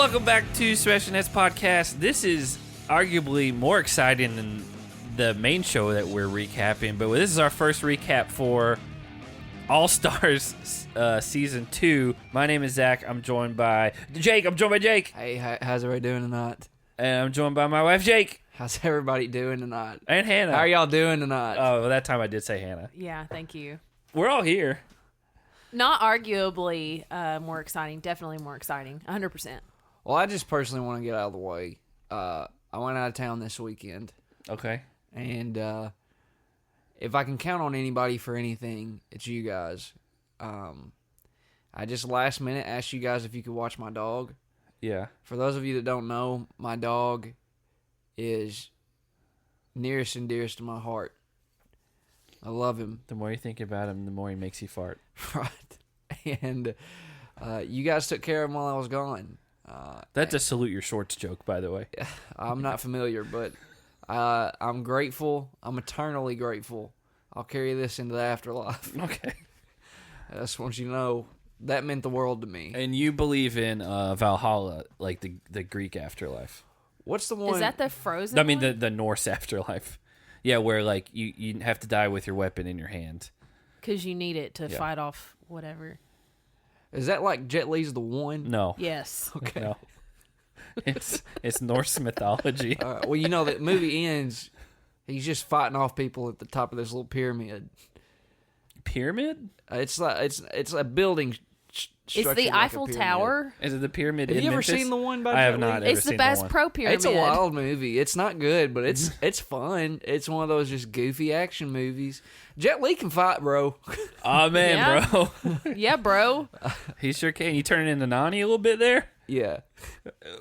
Welcome back to Smash Nets Podcast. This is arguably more exciting than the main show that we're recapping, but this is our first recap for All Stars Season 2. My name is Zach. I'm joined by Jake. Hey, how's everybody doing tonight? And I'm joined by my wife, Jake. How's everybody doing tonight? And Hannah. How are y'all doing tonight? Oh, well, that time I did say Hannah. Yeah, thank you. We're all here. Not arguably more exciting. Definitely more exciting. 100%. Well, I just personally want to get out of the way. I went out of town this weekend. Okay. And if I can count on anybody for anything, it's you guys. I just last minute asked you guys if you could watch my dog. Yeah. For those of you that don't know, my dog is nearest and dearest to my heart. I love him. The more you think about him, the more he makes you fart. Right. And you guys took care of him while I was gone. That's a salute your shorts joke, by the way. I'm not familiar, but I'm grateful. I'm eternally grateful. I'll carry this into the afterlife. Okay. I just want you to know that meant the world to me. And you believe in Valhalla, like the Greek afterlife. What's the one? Is that the Frozen I mean, one? the Norse afterlife. Yeah, where like you have to die with your weapon in your hand. Because you need it to fight off whatever. Is that like Jet Li's The One? No. Yes. Okay. No. It's Norse mythology. Well, you know, the movie ends, he's just fighting off people at the top of this little pyramid. Pyramid? It's like it's a building. It's the Eiffel Tower. Is it the pyramid? Have in you ever Memphis? seen the one by I have Jet not. Li? Ever It's the seen Bass the one. Pro Pyramid. It's a wild movie. It's not good, but it's fun. It's one of those just goofy action movies. Jet Li can fight, bro. Oh man, Yeah. bro. Yeah, bro. He sure can. You turning into Nani a little bit there? Yeah.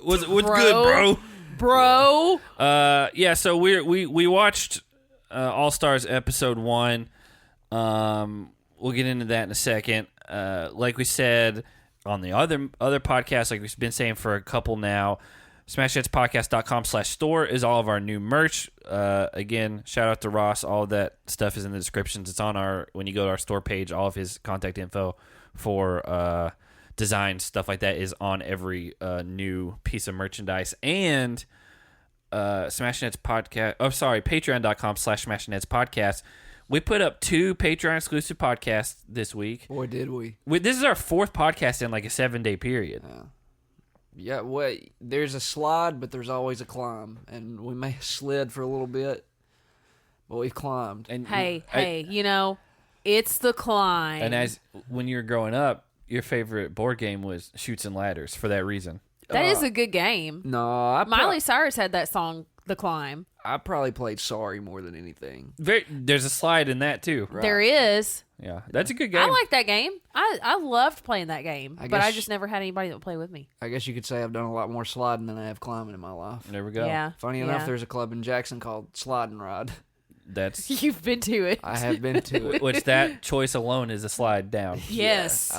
What's Bro. good, bro? Bro. Yeah. So we watched All Stars episode 1. We'll get into that in a second. Like we said on the other podcast, like we've been saying for a couple now, SmashNetsPodcast.com/store is all of our new merch. Again, shout out to Ross. All of that stuff is in the descriptions. It's on when you go to our store page, all of his contact info for design, stuff like that is on every new piece of merchandise. And Patreon.com/SmashNetsPodcast. We put up 2 Patreon exclusive podcasts this week. Boy, did we. This is our 4th podcast in like a 7-day period. Yeah, well, there's a slide, but there's always a climb. And we may have slid for a little bit, but we've climbed. And Hey, you know, it's the climb. And as when you were growing up, your favorite board game was Chutes and Ladders for that reason. That is a good game. No, Miley Cyrus had that song, The Climb. I probably played Sorry more than anything. There's a slide in that too. Right. There is. Yeah, that's a good game. I like that game. I loved playing that game, I but I guess- just never had anybody that would play with me. I guess you could say I've done a lot more sliding than I have climbing in my life. There we go. Yeah. Funny enough, there's a club in Jackson called Slide and Ride. That's You've been to it. I have been to it. which that choice alone is a slide down. Yes.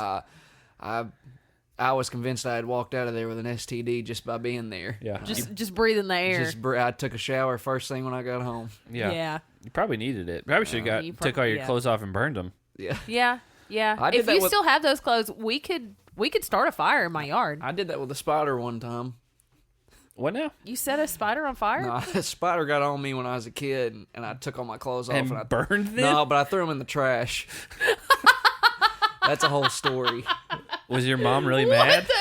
I was convinced I had walked out of there with an STD just by being there. Yeah. Just breathe in the air. I took a shower first thing when I got home. Yeah. You probably needed it. Probably should have took all your clothes off and burned them. Yeah. Yeah. I did If that you with- still have those clothes, we could start a fire in my yard. I did that with a spider one time. What now? You set a spider on fire? No, a spider got on me when I was a kid, and I took all my clothes off. And I burned them? No, but I threw them in the trash. That's a whole story. Was your mom really mad? What the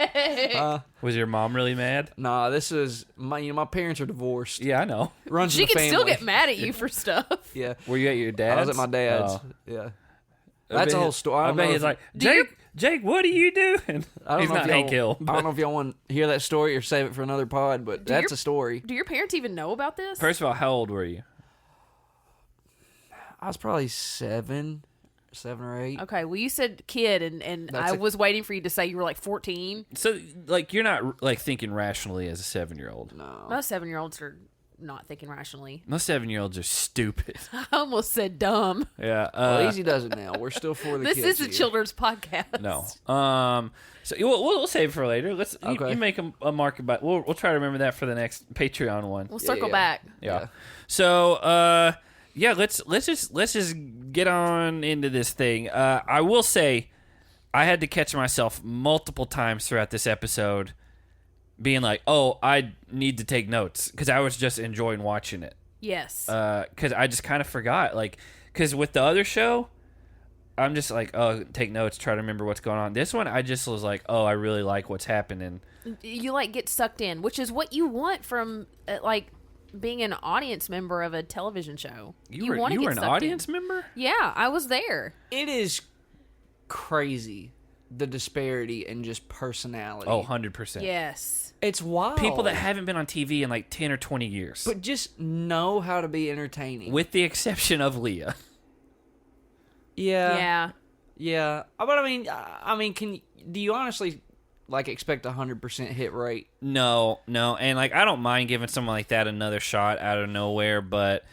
heck? Was your mom really mad? Nah, this is my parents are divorced. Yeah, I know. Runs She in the can still family. get mad at you for stuff. Yeah. Were you at your dad's? I was at my dad's. Oh. Yeah. That's a whole story. I bet he's like, Jake, what are you doing? I He's don't know not if Hank Hill. I don't know if y'all want to hear that story or save it for another pod, but that's a story. Do your parents even know about this? First of all, how old were you? I was probably 7 or 8. Okay, well, you said kid, and I was waiting for you to say you were like 14. So, like, you're not like thinking rationally as a 7-year-old. No. Most 7-year-olds are not thinking rationally. Most 7-year-olds are stupid. I almost said dumb. Yeah. Well, easy does it now. We're still for the This kids is a here. children's podcast. No. So we'll save it for later. You make a mark about. We'll try to remember that for the next Patreon one. We'll circle yeah. back. Yeah. So let's just get on into this thing. I will say, I had to catch myself multiple times throughout this episode being like, oh, I need to take notes because I was just enjoying watching it. Yes. Because I just kind of forgot. Like, because with the other show, I'm just like, oh, take notes, try to remember what's going on. This one, I just was like, oh, I really like what's happening. You like get sucked in, which is what you want from like being an audience member of a television show. You were an audience member? Yeah, I was there. It is crazy, the disparity in just personality. Oh, 100%. Yes. It's wild. People that haven't been on TV in like 10 or 20 years. But just know how to be entertaining. With the exception of Leah. Yeah. Yeah. Yeah. But I mean, do you honestly like expect 100% hit rate? No. And like, I don't mind giving someone like that another shot out of nowhere, but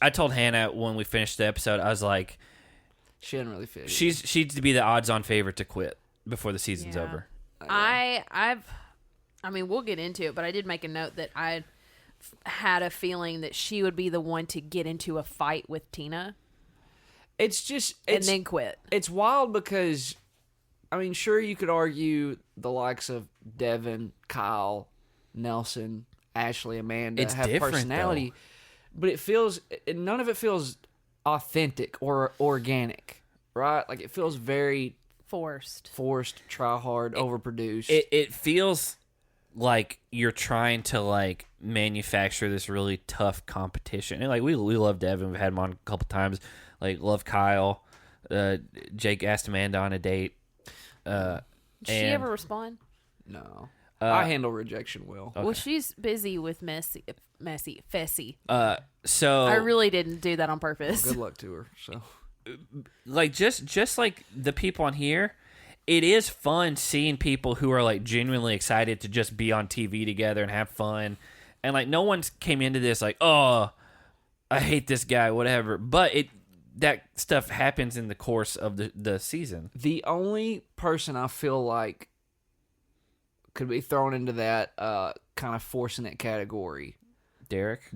I told Hannah when we finished the episode, I was like, she didn't really fit. She's to be the odds-on favorite to quit before the season's over. I mean, we'll get into it, but I did make a note that I had a feeling that she would be the one to get into a fight with Tina. And then quit. It's wild because, I mean, sure, you could argue the likes of Devin, Kyle, Nelson, Ashley, Amanda have personality, though. But none of it feels authentic or organic, right? Like, it feels very forced, try hard, overproduced. It feels like you're trying to like manufacture this really tough competition. And like we love Devin, we've had him on a couple times. Like, love Kyle. Jake asked Amanda on a date. Did she ever respond? No. I handle rejection well. Okay. Well, she's busy with Fessy. So I really didn't do that on purpose. Well, good luck to her. So, like, just like the people on here, it is fun seeing people who are like genuinely excited to just be on TV together and have fun. And like, no one came into this like, oh, I hate this guy, whatever. But that stuff happens in the course of the season. The only person I feel like could be thrown into that kind of forcing it category, Derek.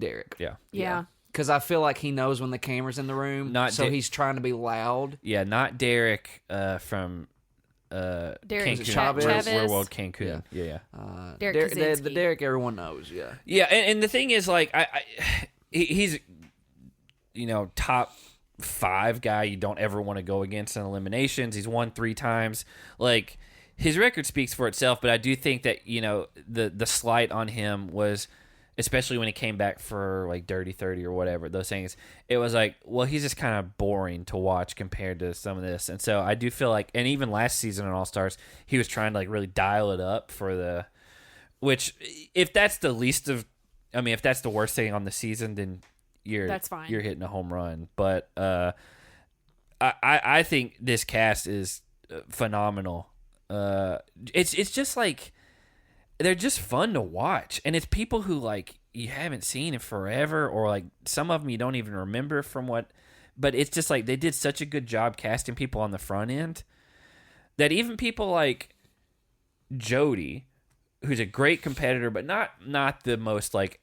Yeah. Because I feel like he knows when the camera's in the room, he's trying to be loud. Yeah, not Derek from Derek Chavez? Real World Cancun. Yeah. Derek the Derek everyone knows. Yeah. Yeah, and the thing is, like, he's top 5 guy you don't ever want to go against in eliminations. He's won 3 times. Like, his record speaks for itself, but I do think that the slight on him was, especially when he came back for like Dirty 30 or whatever, those things, it was like, well, he's just kind of boring to watch compared to some of this. And so I do feel like, and even last season on All Stars, he was trying to like really dial it up for which if that's the if that's the worst thing on the season, then that's fine. You're hitting a home run. But I think this cast is phenomenal. It's just like, they're just fun to watch, and it's people who like you haven't seen in forever, or like some of them you don't even remember from what. But it's just like they did such a good job casting people on the front end that even people like Jody, who's a great competitor, but not the most like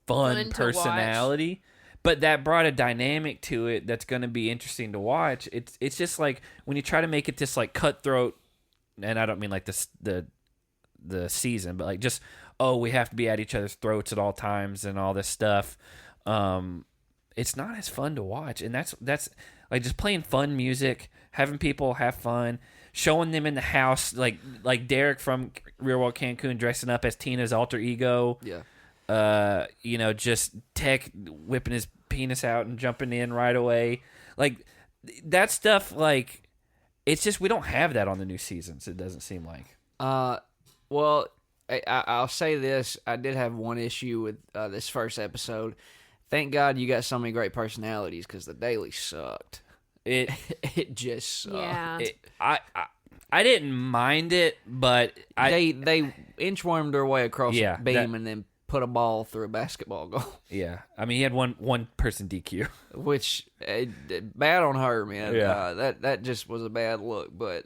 fun personality, but that brought a dynamic to it that's going to be interesting to watch. It's just like when you try to make it this like cutthroat, and I don't mean like the season, but like just, oh, we have to be at each other's throats at all times and all this stuff. It's not as fun to watch, and that's like just playing fun music, having people have fun, showing them in the house, like Derek from Real World Cancun dressing up as Tina's alter ego. Yeah. Just Tech whipping his penis out and jumping in right away. Like, that stuff, like, it's just, we don't have that on the new seasons, it doesn't seem like. Well, I'll say this. I did have one issue with this first episode. Thank God you got so many great personalities, because the daily sucked. It just sucked. Yeah. I didn't mind it, but they inchwormed their way across the beam and then put a ball through a basketball goal. Yeah. I mean, he had one person DQ. Which, bad on her, man. Yeah. That just was a bad look. But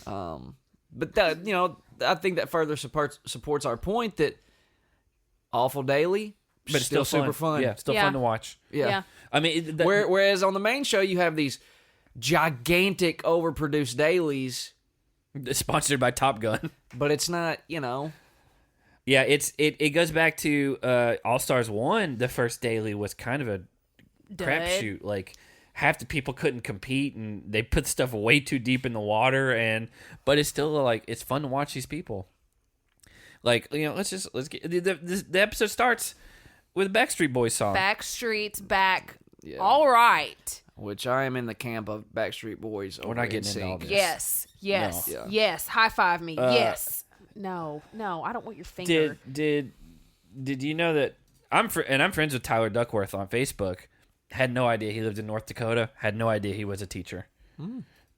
that, I think that further supports our point that awful daily, but it's still super fun. Yeah, still fun to watch. Yeah. I mean, whereas on the main show, you have these gigantic, overproduced dailies It's sponsored by Top Gun. But it's not, you know. Yeah, it goes back to All Stars 1. The first daily was kind of a crapshoot. Like, half the people couldn't compete, and they put stuff way too deep in the water. But it's still like it's fun to watch these people. Like, you know, let's get the episode starts with a Backstreet Boys song. Backstreet's back. Yeah. All right. Which I am in the camp of Backstreet Boys. We're not getting into all this. Yes. No. Yes. High five me. Yes. No. I don't want your finger. Did you know that I'm friends with Tyler Duckworth on Facebook. Had no idea he lived in North Dakota. Had no idea he was a teacher.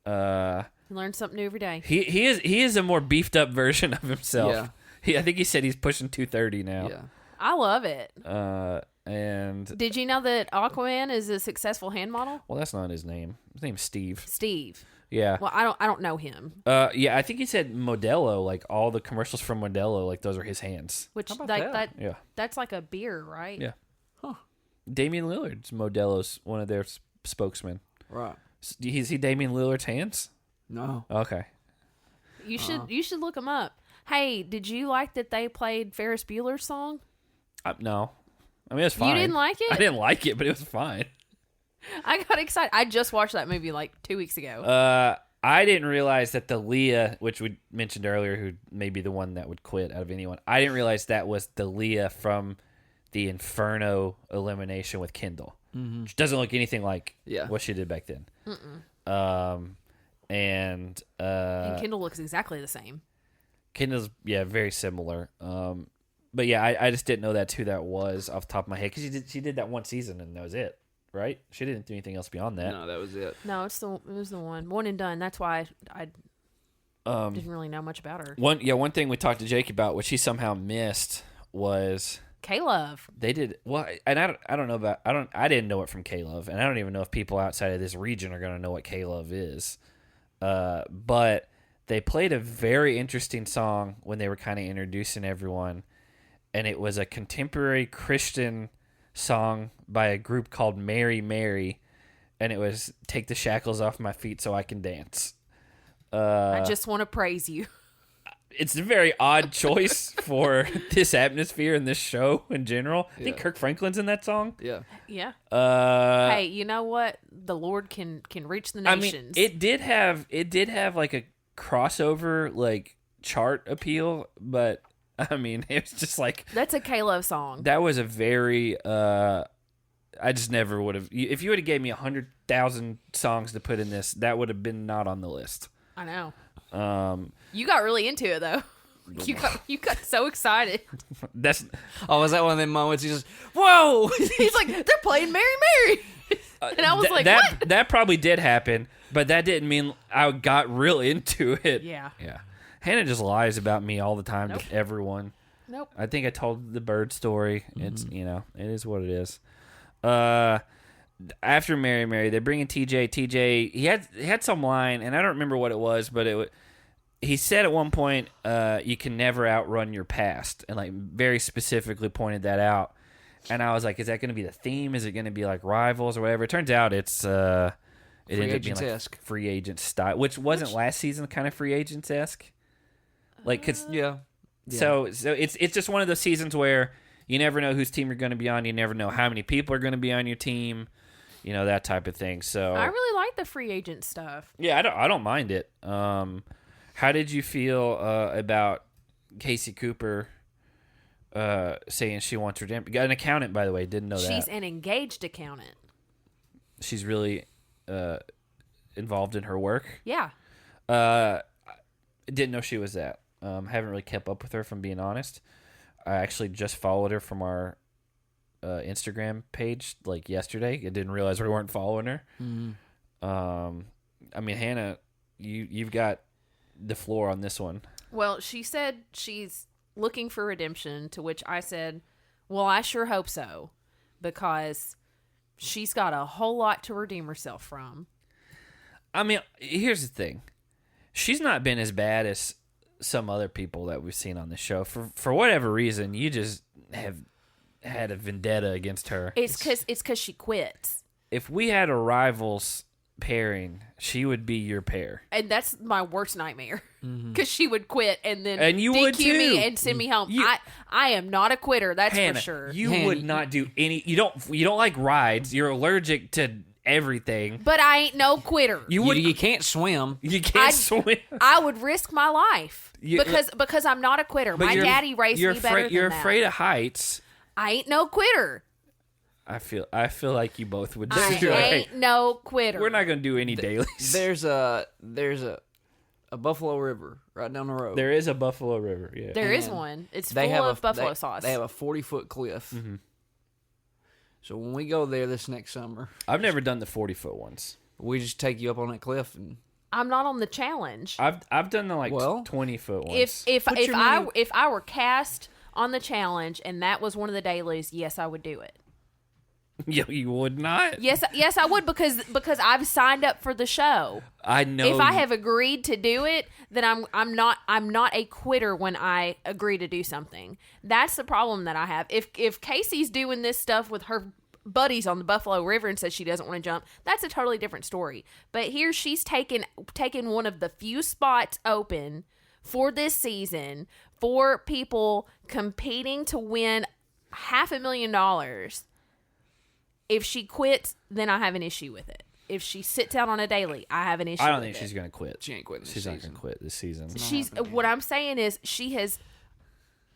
Learn something new every day. He is a more beefed up version of himself. Yeah. I think he said he's pushing 230 now. Yeah. I love it. And did you know that Aquaman is a successful hand model? Well, that's not his name. His name's Steve. Steve. Yeah. Well, I don't know him. Yeah, I think he said Modelo. Like all the commercials from Modelo, like those are his hands. Which Yeah. That's like a beer, right? Yeah. Huh. Damian Lillard's Modelo's one of their spokesmen. Right. Is he Damian Lillard's hands? No. Okay. You should look him up. Hey, did you like that they played Ferris Bueller's song? No. I mean, it was fine. You didn't like it? I didn't like it, but it was fine. I got excited. I just watched that movie like 2 weeks ago. I didn't realize that the Leah, which we mentioned earlier, who may be the one that would quit out of anyone, I didn't realize that was the Leah from the Inferno elimination with Kendall. Mm-hmm. Which doesn't look anything like what she did back then. And Kendall looks exactly the same. Kendall's, very similar. But yeah, I just didn't know that's who that was off the top of my head because she did that one season and that was it, right? She didn't do anything else beyond that. No, that was it. No, it was the one and done. That's why I didn't really know much about her. One thing we talked to Jake about, which he somehow missed, was K-Love. They did and I don't know about I didn't know it from K-Love, and I don't even know if people outside of this region are gonna know what K-Love is. But they played a very interesting song when they were kind of introducing everyone. And it was a contemporary Christian song by a group called Mary Mary, and it was "Take the Shackles Off My Feet So I Can Dance." I just want to praise you. It's a very odd choice for this atmosphere and this show in general. I think Kirk Franklin's in that song. Yeah. Yeah. Hey, you know what? The Lord can reach the nations. I mean, it did have like a crossover like chart appeal, but I mean, it was just like... That's a K-Love song. That was a very... I just never would have... If you would have gave me 100,000 songs to put in this, that would have been not on the list. I know. You got really into it, though. You got so excited. Was that one of them moments you just... Whoa! He's like, they're playing Mary Mary! And I was like, what? That probably did happen, but that didn't mean I got real into it. Yeah. Yeah. Hannah just lies about me all the time Nope. to everyone. Nope. I think I told the bird story. It's it is what it is. After Mary Mary, they bring in TJ. TJ, he had some line, and I don't remember what it was, but he said at one point, "You can never outrun your past," and like very specifically pointed that out. And I was like, "Is that going to be the theme? Is it going to be like Rivals or whatever?" It turns out it's it ended up being like Free Agent style, which wasn't last season kind of Free Agents-esque. Like, cause so it's just one of those seasons where you never know whose team you're going to be on. You never know how many people are going to be on your team. You know, that type of thing. So I really like the free agent stuff. Yeah, I don't mind it. How did you feel about Casey Cooper saying she wants redemption? Got an accountant, by the way. Didn't know that. She's an engaged accountant. She's really involved in her work. Yeah. Didn't know she was that. Haven't really kept up with her, from being honest. I actually just followed her from our Instagram page like yesterday. I didn't realize we weren't following her. Mm-hmm. I mean, Hannah, you've got the floor on this one. Well, she said she's looking for redemption, to which I said, well, I sure hope so, because she's got a whole lot to redeem herself from. I mean, here's the thing. She's not been as bad as some other people that we've seen on the show. For whatever reason, you just have had a vendetta against her. It's because she quit. If we had a Rivals pairing, she would be your pair. And that's my worst nightmare. Because she would quit and then you DQ would too. me and send me home. I am not a quitter, that's Hannah, for sure. You would not do any. You don't like rides. You're allergic to everything. But I ain't no quitter. You can't swim. You can't swim. I would risk my life because I'm not a quitter. My daddy raised me better than You're that. afraid of heights. I ain't no quitter. I feel like you both would. I ain't no quitter. We're not gonna do any dailies. There's a Buffalo River right down the road. There is a Buffalo River. Yeah, There is one. It's full of buffalo sauce. They have a 40-foot cliff. Mm-hmm. So when we go there this next summer, I've never done the 40-foot ones. We just take you up on that cliff and. I'm not on the challenge. I've done the 20-foot ones. If I were cast on the challenge and that was one of the dailies, yes, I would do it. Yeah, you would not. Yes, I would because I've signed up for the show. I know. If I have agreed to do it, then I'm not a quitter when I agree to do something. That's the problem that I have. If Casey's doing this stuff with her buddies on the Buffalo River and says she doesn't want to jump, that's a totally different story. But here she's taken one of the few spots open for this season for people competing to win $500,000. If she quits, then I have an issue with it. If she sits out on a daily, I have an issue with it. I don't think she's going to quit. She ain't quitting this season. She's not going to quit this season. What I'm saying is she has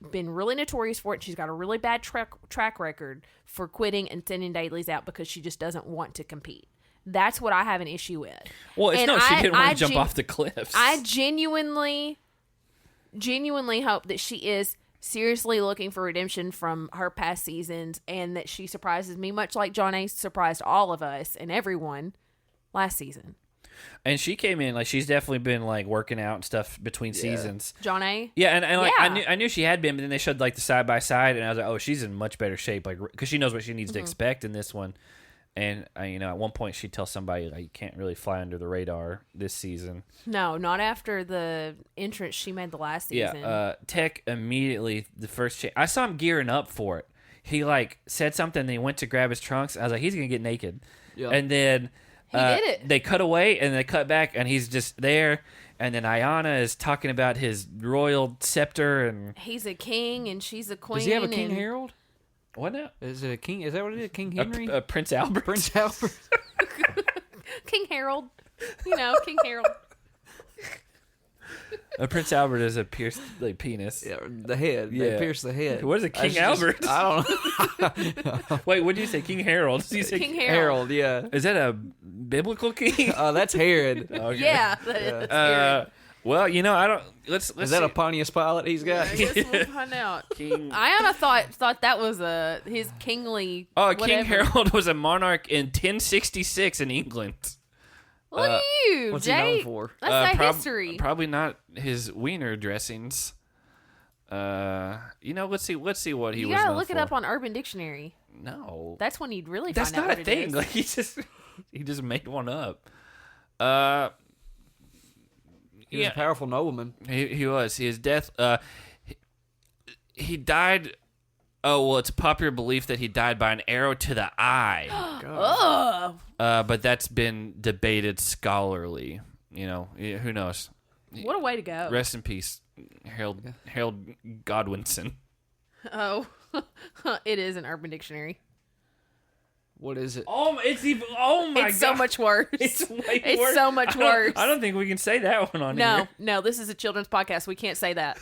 been really notorious for it. She's got a really bad track record for quitting and sending dailies out because she just doesn't want to compete. That's what I have an issue with. Well, she didn't want to jump off the cliffs. I genuinely hope that she is seriously looking for redemption from her past seasons and that she surprises me, much like John A. surprised all of us and everyone last season. And she came in, she's definitely been, working out and stuff between seasons. John A.? Yeah, and I knew she had been, but then they showed, the side-by-side, and I was like, oh, she's in much better shape, because she knows what she needs to expect in this one. And, at one point she'd tell somebody, you can't really fly under the radar this season. No, not after the entrance she made the last season. Yeah, Tech immediately, the first I saw him gearing up for it. He, said something, and he went to grab his trunks. I was like, he's going to get naked. Yeah. And then he did it. They cut away, and they cut back, and he's just there. And then Ayanna is talking about his royal scepter. And he's a king, and she's a queen. Does he have a King Harold? What now? Is it a king? Is that what it is? King Henry? Prince Albert. Prince Albert. King Harold. King Harold. Prince Albert is a pierced penis. Yeah, the head. Yeah. They pierce the head. What is it, King Albert? I don't know. Wait, what did you say? King Harold? Did you say King Harold, yeah. Is that a biblical king? That's Herod. Okay. Yeah, that's Herod. Well, I don't. Let's. Is that a Pontius Pilate he's got? I guess we'll find out. King. Ayanna thought that was his kingly. Oh, whatever. King Harold was a monarch in 1066 in England. Look at you, what's Jay. he known for? That's that history. Probably not his wiener dressings. Let's see what he was. You gotta known look for. it up on Urban Dictionary. No, that's when you'd really that's find out. That's what not a it thing. is. He just made one up. He was a powerful nobleman. He was. His death. He died. Oh well, it's a popular belief that he died by an arrow to the eye. But that's been debated scholarly. Who knows? What a way to go! Rest in peace, Harold Godwinson. Oh, it is an Urban Dictionary. What is it? It's even. Oh my god! It's so much worse. It's way it's worse. so much worse. I don't think we can say that one on here. No, this is a children's podcast. We can't say that.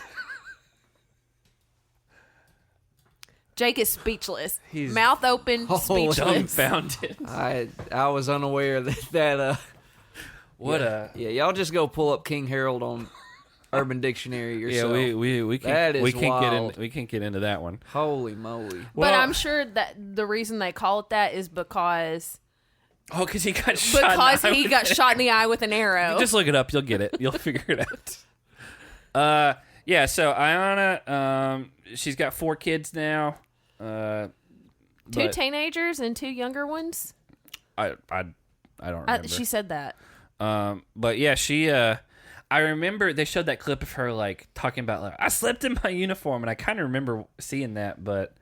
Jake is speechless. He's mouth open, speechless. Dumbfounded. I was unaware that What yeah, y'all just go pull up King Harold on Urban Dictionary yourself. Yeah, we can't. That is wild. We can't get into that one. Holy moly! But I'm sure that the reason they call it that is because. Oh, because he got shot. Because he got shot in the eye with an arrow. Just look it up. You'll get it. You'll figure it out. Yeah. So Ayanna, she's got 4 kids now. 2 teenagers and 2 younger ones. I don't remember. She said that. But yeah, she. I remember they showed that clip of her talking about I slept in my uniform, and I kind of remember seeing that, but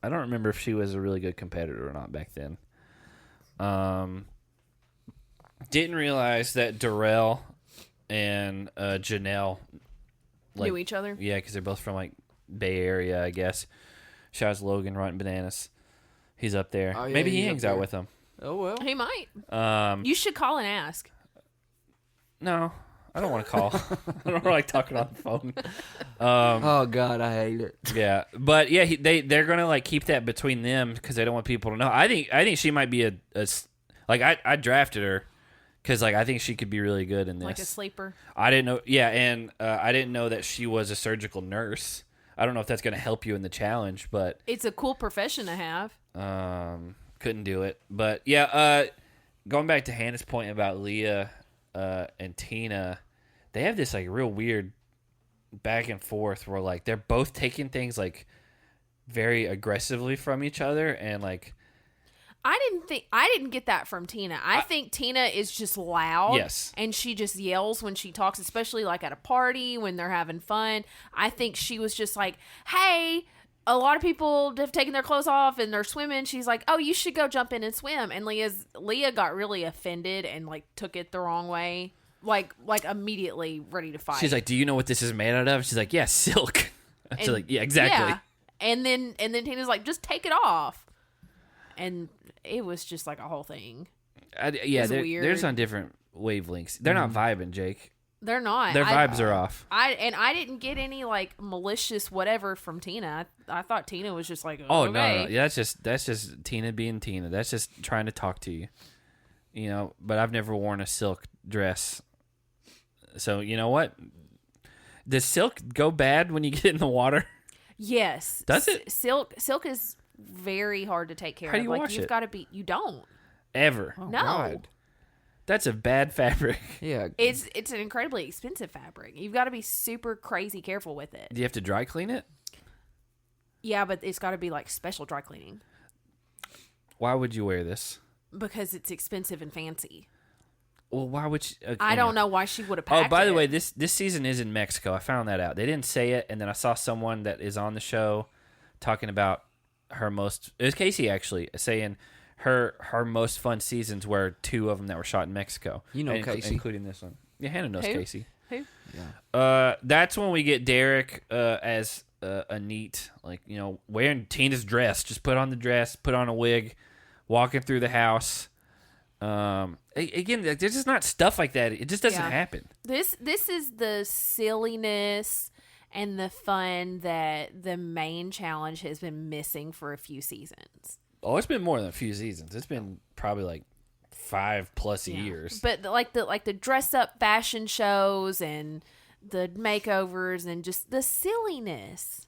I don't remember if she was a really good competitor or not back then. Didn't realize that Darrell and Janelle knew each other. Yeah, because they're both from like Bay Area, I guess. Shout out to Logan Rotten Bananas. He's up there. Oh, yeah, maybe he hangs out with them. Oh well, he might. You should call and ask. No, I don't want to call. I don't like talking on the phone. Oh God, I hate it. Yeah, but yeah, they're gonna like keep that between them because they don't want people to know. I think she might be a like I drafted her because like I think she could be really good in this. Like a sleeper. I didn't know. Yeah, and I didn't know that she was a surgical nurse. I don't know if that's gonna help you in the challenge, but it's a cool profession to have. Couldn't do it, but yeah. Going back to Hannah's point about Leah and Tina, they have this like real weird back and forth where like they're both taking things like very aggressively from each other, and like I didn't get that from Tina. I think Tina is just loud. Yes. And she just yells when she talks, especially like at a party when they're having fun. I think she was just like, hey, a lot of people have taken their clothes off and they're swimming. She's like, oh, you should go jump in and swim. And Leah got really offended and like took it the wrong way. Like immediately ready to fight. She's like, do you know what this is made out of? She's like, yeah, silk. She's like, yeah, exactly. Yeah. And then Tina's like, just take it off. And it was just like a whole thing. There's on different wavelengths. They're not vibing, Jake. They're not. Their vibes are off. I didn't get any like malicious whatever from Tina. I thought Tina was just like, oh okay. No. Yeah, that's just Tina being Tina. That's just trying to talk to you. You know, but I've never worn a silk dress. So, you know what? Does silk go bad when you get in the water? Yes. Does it? Silk is very hard to take care How of. Do you like wash you've it? got to be. You don't. Ever. Oh, no. God. That's a bad fabric. Yeah. It's an incredibly expensive fabric. You've got to be super crazy careful with it. Do you have to dry clean it? Yeah, but it's got to be like special dry cleaning. Why would you wear this? Because it's expensive and fancy. Well, why would you? Okay, I don't know why she would have packed it. Oh, by the way, this season is in Mexico. I found that out. They didn't say it, and then I saw someone that is on the show talking about her most. It was Casey actually saying her most fun seasons were 2 of them that were shot in Mexico. You know Casey, including this one. Yeah, Hannah knows Who? Casey. Who? Yeah. That's when we get Derek as a neat, like, you know, wearing Tina's dress. Just put on the dress, put on a wig, walking through the house. Again, there's just not stuff like that. It just doesn't happen. This is the silliness and the fun that the main challenge has been missing for a few seasons. Oh, it's been more than a few seasons. It's been probably like 5+ years. But the dress up fashion shows and the makeovers and just the silliness.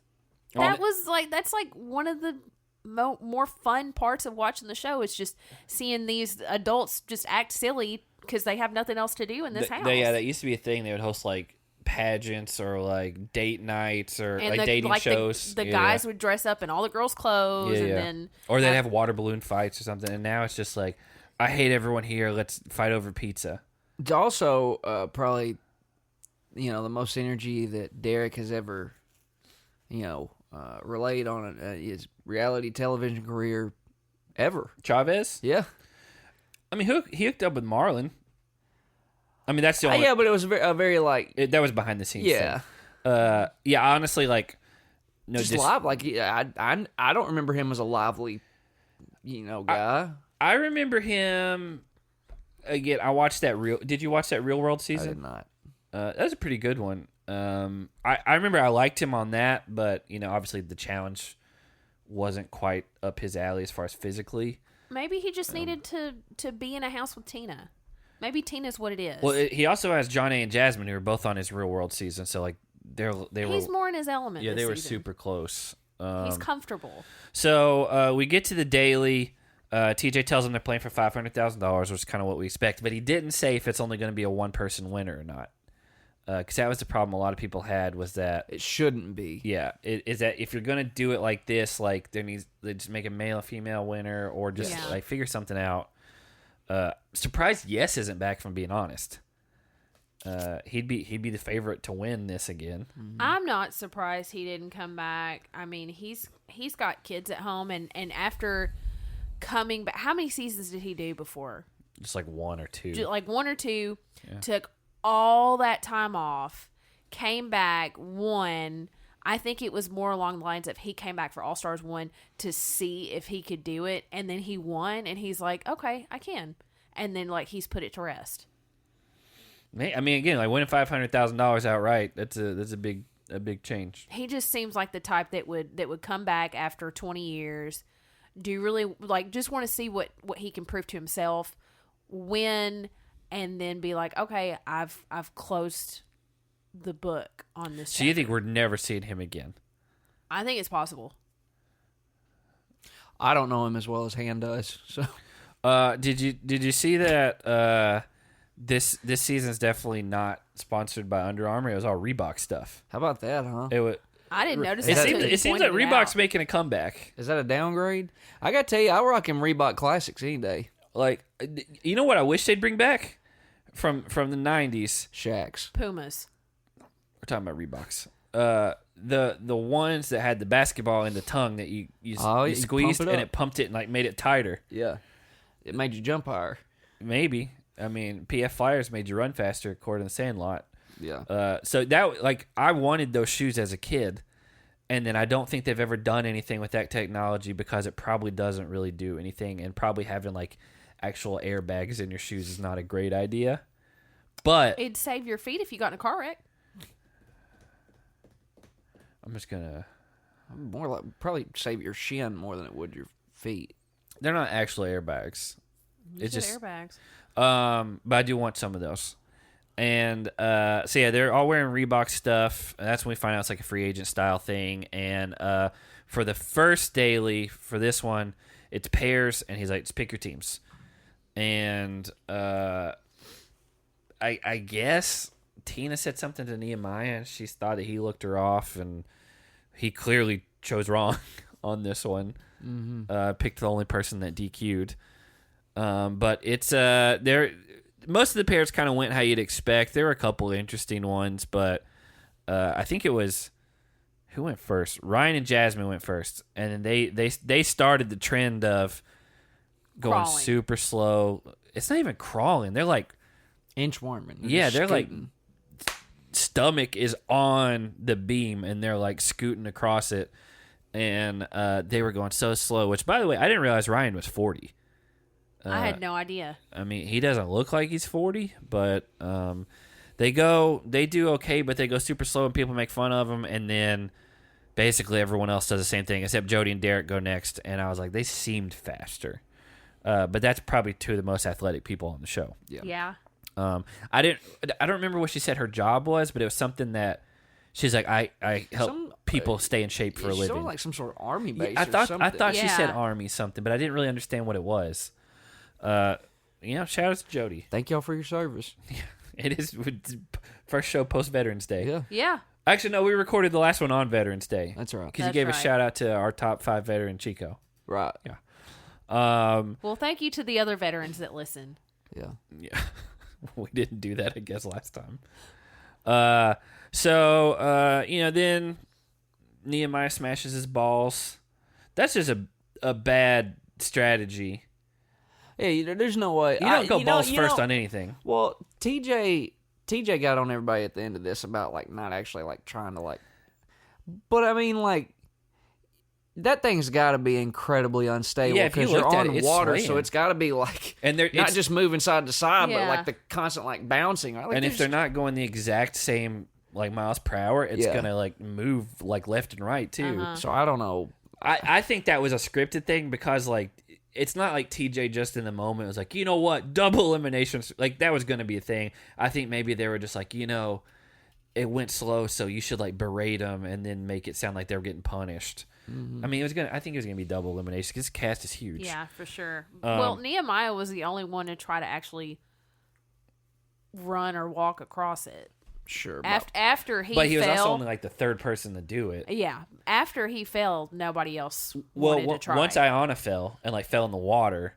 That's like one of the more fun parts of watching the show is just seeing these adults just act silly because they have nothing else to do in this house. That used to be a thing. They would host like pageants or like date nights or like dating shows. The guys would dress up in all the girls' clothes then or they'd have water balloon fights or something. And now it's just like, I hate everyone here. Let's fight over pizza. It's also probably, you know, the most energy that Derek has ever, you know, relayed on his reality television career ever. Chavez? Yeah. I mean, he hooked up with Marlon. I mean, that's the only... yeah, but it was a very like... that was behind the scenes yeah. thing. Yeah, honestly, like... No, just live. Like, I don't remember him as a lively, you know, guy. I remember him... Again, I watched that real... Did you watch that Real World season? I did not. That was a pretty good one. I remember I liked him on that, but, you know, obviously the challenge wasn't quite up his alley as far as physically. Maybe he just needed to be in a house with Tina. Maybe Tina's what it is. Well, he also has Johnny and Jasmine, who were both on his Real World season, so like they were. He's more in his element. Yeah, this they were season. super close. He's comfortable. So we get to the daily. TJ tells them they're playing for $500,000, which is kind of what we expect, but he didn't say if it's only going to be a one-person winner or not. Because that was the problem a lot of people had, was that it shouldn't be. Yeah, is that if you're gonna do it like this, like they just make a male, female winner, or just like figure something out. Surprised Yes isn't back, from being honest. He'd be the favorite to win this again. Mm-hmm. I'm not surprised he didn't come back. I mean, he's got kids at home, and after coming back, how many seasons did he do before? Just like one or two. Yeah. Took all that time off, came back, won. I think it was more along the lines of he came back for All Stars 1 to see if he could do it, and then he won, and he's like, okay, I can. And then, like, he's put it to rest. I mean, again, like winning $500,000 outright, that's a big change. He just seems like the type that would come back after 20 years, do really, like, just want to see what he can prove to himself, win, and then be like, okay, I've closed the book on this. So you think we're never seeing him again? I think it's possible. I don't know him as well as Han does. So, did you see that? This season's definitely not sponsored by Under Armour. It was all Reebok stuff. How about that, huh? I didn't notice that. It seems like Reebok's making a comeback. Is that a downgrade? I gotta tell you, I rock him Reebok Classics any day. Like, you know what I wish they'd bring back from the 90s? Shaqs. Pumas. We're talking about Reeboks. The ones that had the basketball in the tongue that you squeezed and it pumped it and like made it tighter. Yeah. It made you jump higher. Maybe. I mean, PF Flyers made you run faster according to Sandlot. Yeah. So that, like, I wanted those shoes as a kid, and then I don't think they've ever done anything with that technology because it probably doesn't really do anything, and probably having like actual airbags in your shoes is not a great idea. But it'd save your feet if you got in a car wreck. more like probably save your shin more than it would your feet. They're not actual airbags. It's just airbags. But I do want some of those. And so yeah, they're all wearing Reebok stuff. And that's when we find out it's like a free agent style thing. And for the first daily for this one, it's pairs, and he's like, just pick your teams. And I guess Tina said something to Nehemiah. She thought that he looked her off, and he clearly chose wrong on this one. Mm-hmm. Picked the only person that DQ'd. But it's there. Most of the pairs kind of went how you'd expect. There were a couple of interesting ones, but I think it was who went first. Ryan and Jasmine went first, and then they started the trend of going crawling. super slow. It's not even crawling. They're like inchworming. They're like stomach is on the beam, and they're like scooting across it, and they were going so slow. Which, by the way, I didn't realize Ryan was 40. I had no idea. I mean, he doesn't look like he's 40, but they do okay, but they go super slow and people make fun of them, and then basically everyone else does the same thing except Jody and Derek go next, and I was like, they seemed faster. But that's probably two of the most athletic people on the show. Yeah. I don't remember what she said her job was, but it was something that she's like, I help people stay in shape for a living. Sort of like some sort of army base. I or something. thought she said army something, but I didn't really understand what it was. Shout out to Jody. Thank y'all for your service. It is first show post Veterans Day. Yeah. Actually, no, we recorded the last one on Veterans Day. That's right. Because you gave a shout out to our top 5 veteran, Chico. Right. Yeah. Well, thank you to the other veterans that listen. Yeah. Yeah. We didn't do that, I guess, last time. Then Nehemiah smashes his balls. That's just a bad strategy. Yeah, there's no way. You don't go balls first on anything. Well, TJ got on everybody at the end of this about like not actually like trying to like. But I mean, like that thing's got to be incredibly unstable because you're on water, so it's got to be like and not just moving side to side, but like the constant like bouncing. Like, and if they're not going the exact same like miles per hour, it's gonna like move like left and right too. So I don't know. I think that was a scripted thing because like. It's not like TJ just in the moment was like, you know what, double eliminations. Like, that was going to be a thing. I think maybe they were just like, it went slow, so you should, like, berate them and then make it sound like they were getting punished. Mm-hmm. I mean, I think it was going to be double elimination because this cast is huge. Yeah, for sure. Well, Nehemiah was the only one to try to actually run or walk across it. Sure. After he But he was fell, also only like the third person to do it. Yeah. After he fell, nobody else wanted to try. Once Iana fell and like fell in the water,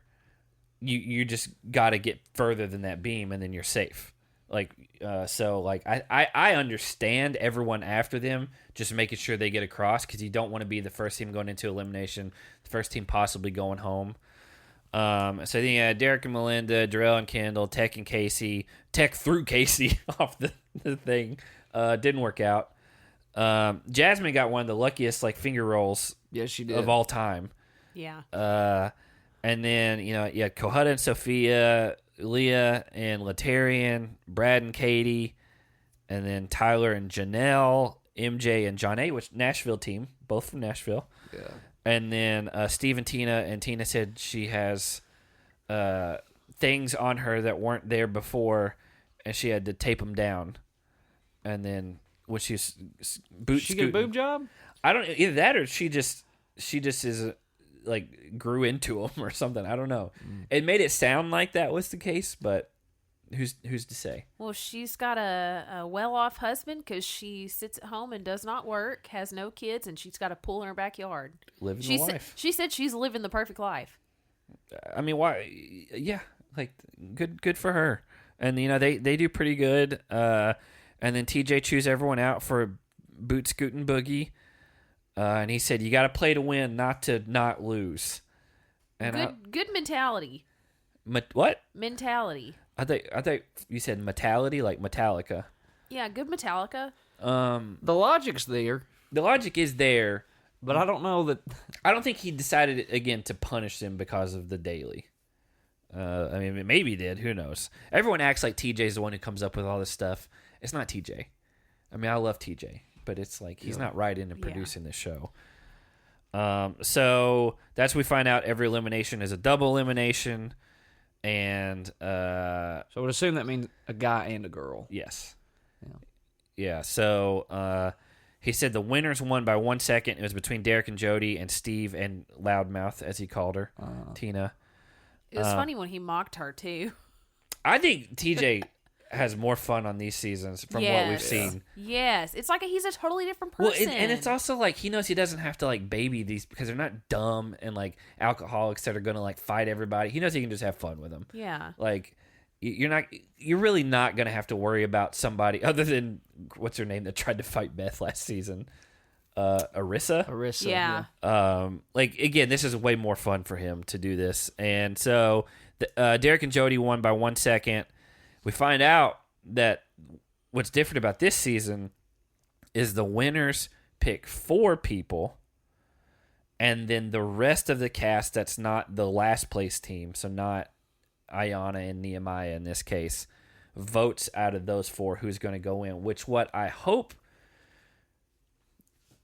you just got to get further than that beam and then you're safe. Like I understand everyone after them just making sure they get across because you don't want to be the first team going into elimination, the first team possibly going home. So then you had Derek and Melinda, Darrell and Kendall, Tech and Casey. Tech threw Casey off the thing. Didn't work out. Jasmine got one of the luckiest finger rolls she did. of all time. Yeah. And then, you had Cohutta and Sophia, Leah and Latarian, Brad and Katie, and then Tyler and Janelle, MJ and John A., which Nashville team, both from Nashville. Yeah. And then Steve and Tina said she has things on her that weren't there before, and she had to tape them down. And then when she's she get a boob job? I don't either that or she just is grew into them or something. I don't know. It made it sound like that was the case, but who's to say? Well, she's got a well-off husband because she sits at home and does not work, has no kids, and she's got a pool in her backyard. Living the life. She said she's living the perfect life. I mean, why? Yeah, good for her. And they do pretty good. And then TJ chews everyone out for boot scooting boogie. And he said, you got to play to win, not to not lose. And good mentality. What? Mentality. I thought you said metality, like Metallica. Yeah, good Metallica. The logic's there. The logic is there. But I don't know that... I don't think he decided, again, to punish them because of the daily. I mean, maybe he did. Who knows? Everyone acts like TJ's the one who comes up with all this stuff. It's not TJ. I mean, I love TJ. But it's he's not right into producing this show. So that's we find out every elimination is a double elimination. And so I would assume that means a guy and a girl. Yes. Yeah. So he said the winners won by 1 second. It was between Derek and Jody and Steve and Loudmouth, as he called her, Tina. It was funny when he mocked her, too. I think TJ has more fun on these seasons from what we've seen. Yes. It's like he's a totally different person. Well, and it's also he knows he doesn't have to baby these because they're not dumb and alcoholics that are going to fight everybody. He knows he can just have fun with them. Yeah. You're really not going to have to worry about somebody other than what's her name that tried to fight Beth last season. Arissa. Yeah. Again, this is way more fun for him to do this. And so Derek and Jody won by 1 second. We find out that what's different about this season is the winners pick 4 people, and then the rest of the cast that's not the last place team, so not Ayanna and Nehemiah in this case, votes out of those 4 who's going to go in, which what I hope,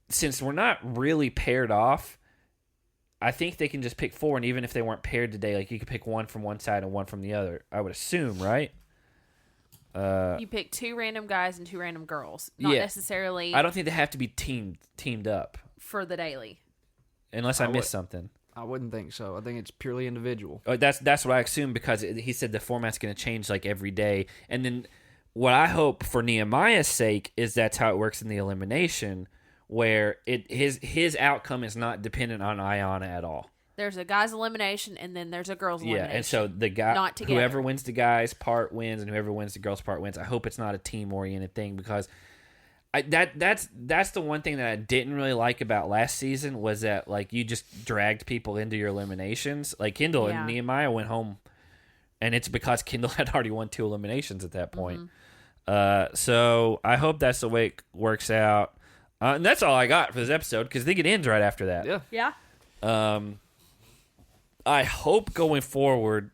since we're not really paired off, I think they can just pick 4, and even if they weren't paired today, you could pick 1 from one side and 1 from the other, I would assume, right? You pick 2 random guys and 2 random girls. Not necessarily... I don't think they have to be teamed up. For the daily. Unless I missed something. I wouldn't think so. I think it's purely individual. That's what I assume because he said the format's going to change every day. And then what I hope for Nehemiah's sake is that's how it works in the elimination where his outcome is not dependent on Ayanna at all. There's a guy's elimination, and then there's a girl's elimination. Yeah, and so the guy, whoever wins the guy's part wins, and whoever wins the girl's part wins. I hope it's not a team-oriented thing because that's the one thing that I didn't really like about last season was that you just dragged people into your eliminations. Kendall and Nehemiah went home, and it's because Kendall had already won 2 eliminations at that point. Mm-hmm. So I hope that's the way it works out. And that's all I got for this episode because I think it ends right after that. Yeah. I hope going forward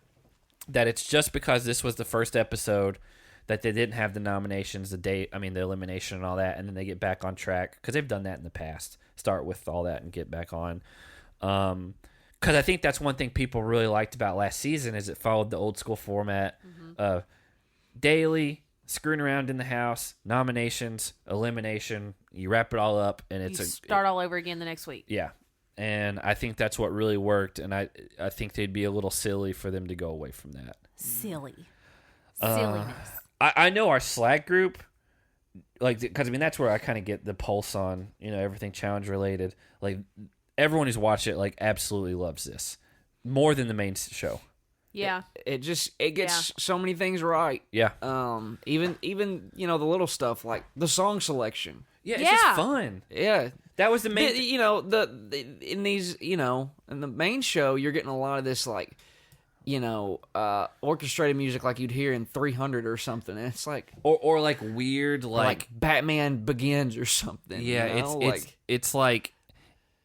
that it's just because this was the first episode that they didn't have the nominations, the elimination and all that, and then they get back on track because they've done that in the past. Start with all that and get back on. Because I think that's one thing people really liked about last season is it followed the old school format of daily, screwing around in the house, nominations, elimination. You wrap it all up, and start all over again the next week. Yeah. And I think that's what really worked, and I think they'd be a little silly for them to go away from that. Silliness. I know our Slack group, because that's where I kind of get the pulse on everything challenge related. Everyone who's watched it absolutely loves this more than the main show. Yeah, it gets so many things right. Yeah. Even the little stuff like the song selection. Yeah, it's just fun. Yeah. That was the main in the main show you're getting a lot of this orchestrated music like you'd hear in 300 or something. And it's like, or like weird, like Batman Begins or something. Yeah, it's like